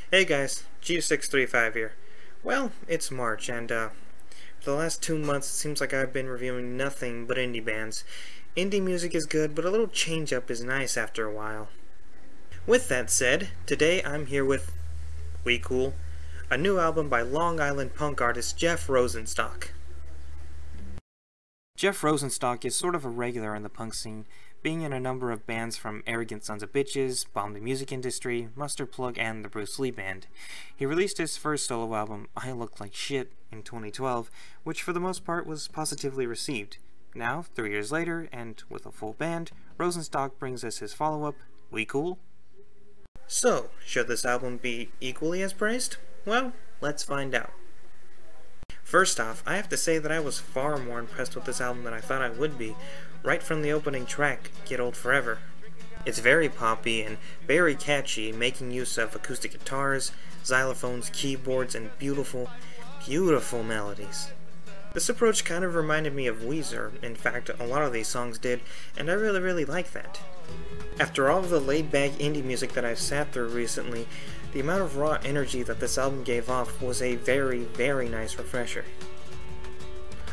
Hey guys, G635 here. Well, it's March, and for the last 2 months it seems like I've been reviewing nothing but indie bands. Indie music is good, but a little change-up is nice after a while. With that said, today I'm here with We Cool, a new album by Long Island punk artist Jeff Rosenstock. Jeff Rosenstock is sort of a regular in the punk scene, being in a number of bands from Arrogant Sons of Bitches, Bomb the Music Industry, Mustard Plug, and the Bruce Lee Band. He released his first solo album, I Look Like Shit, in 2012, which for the most part was positively received. Now, 3 years later, and with a full band, Rosenstock brings us his follow-up, We Cool? So, should this album be equally as praised? Well, let's find out. First off, I have to say that I was far more impressed with this album than I thought I would be, right from the opening track, Get Old Forever. It's very poppy and very catchy, making use of acoustic guitars, xylophones, keyboards, and beautiful, beautiful melodies. This approach kind of reminded me of Weezer. In fact, a lot of these songs did, and I really like that. After all of the laid-back indie music that I've sat through recently, the amount of raw energy that this album gave off was a very nice refresher.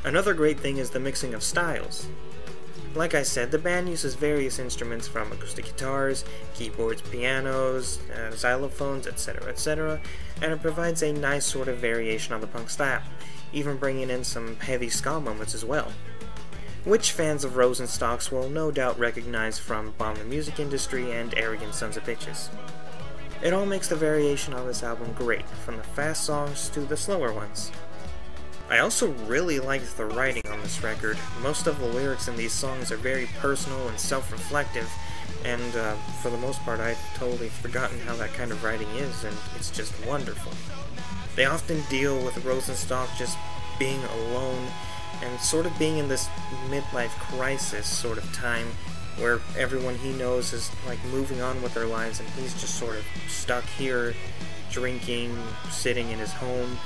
Another great thing is the mixing of styles. Like I said, the band uses various instruments from acoustic guitars, keyboards, pianos, xylophones, etc., and it provides a nice sort of variation on the punk style, even bringing in some heavy ska moments as well, which fans of Rosenstock's will no doubt recognize from Bomb the Music Industry and Arrogant Sons of Bitches. It all makes the variation on this album great, from the fast songs to the slower ones. I also really liked the writing on this record. Most of the lyrics in these songs are very personal and self-reflective, and for the most part I've totally forgotten how that kind of writing is, and it's just wonderful. They often deal with Rosenstock just being alone, and sort of being in this midlife crisis sort of time, where everyone he knows is like moving on with their lives and he's just sort of stuck here, drinking, sitting in his home,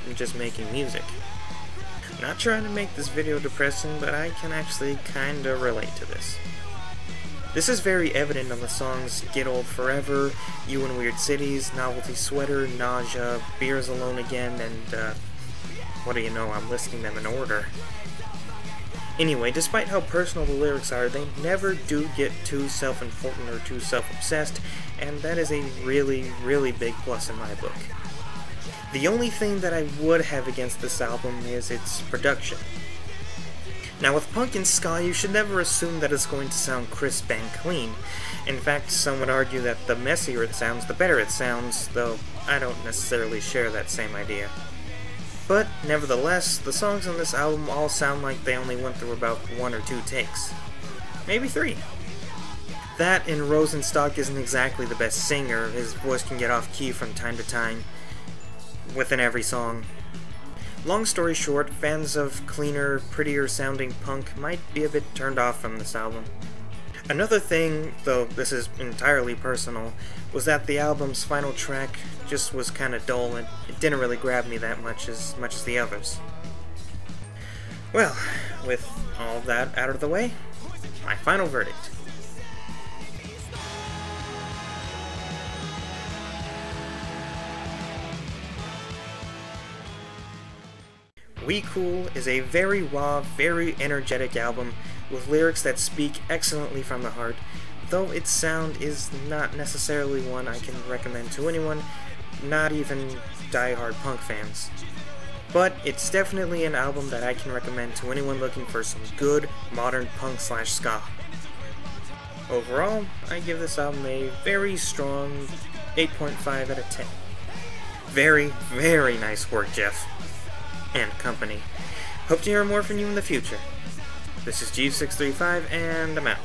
and just making music. Not trying to make this video depressing, but I can actually kinda relate to this. This is very evident on the songs Get Old Forever, You in Weird Cities, Novelty Sweater, Nausea, Beers Alone Again, and what do you know, I'm listing them in order. Anyway, despite how personal the lyrics are, they never do get too self-important or too self-obsessed, and that is a really big plus in my book. The only thing that I would have against this album is its production. Now with punk and ska, you should never assume that it's going to sound crisp and clean. In fact, some would argue that the messier it sounds, the better it sounds, though I don't necessarily share that same idea. But, nevertheless, the songs on this album all sound like they only went through about 1 or 2 takes. Maybe 3. That, and Rosenstock isn't exactly the best singer. His voice can get off key from time to time, within every song. Long story short, fans of cleaner, prettier sounding punk might be a bit turned off from this album. Another thing, though this is entirely personal, was that the album's final track just was kinda dull and it didn't really grab me that much as the others. Well, with all that out of the way, my final verdict. We Cool is a very raw, very energetic album with lyrics that speak excellently from the heart, though its sound is not necessarily one I can recommend to anyone, not even die-hard punk fans. But it's definitely an album that I can recommend to anyone looking for some good modern punk/ska. Overall, I give this album a very strong 8.5 out of 10. Very nice work, Jeff. And company. Hope to hear more from you in the future. This is JEEVES635, and I'm out.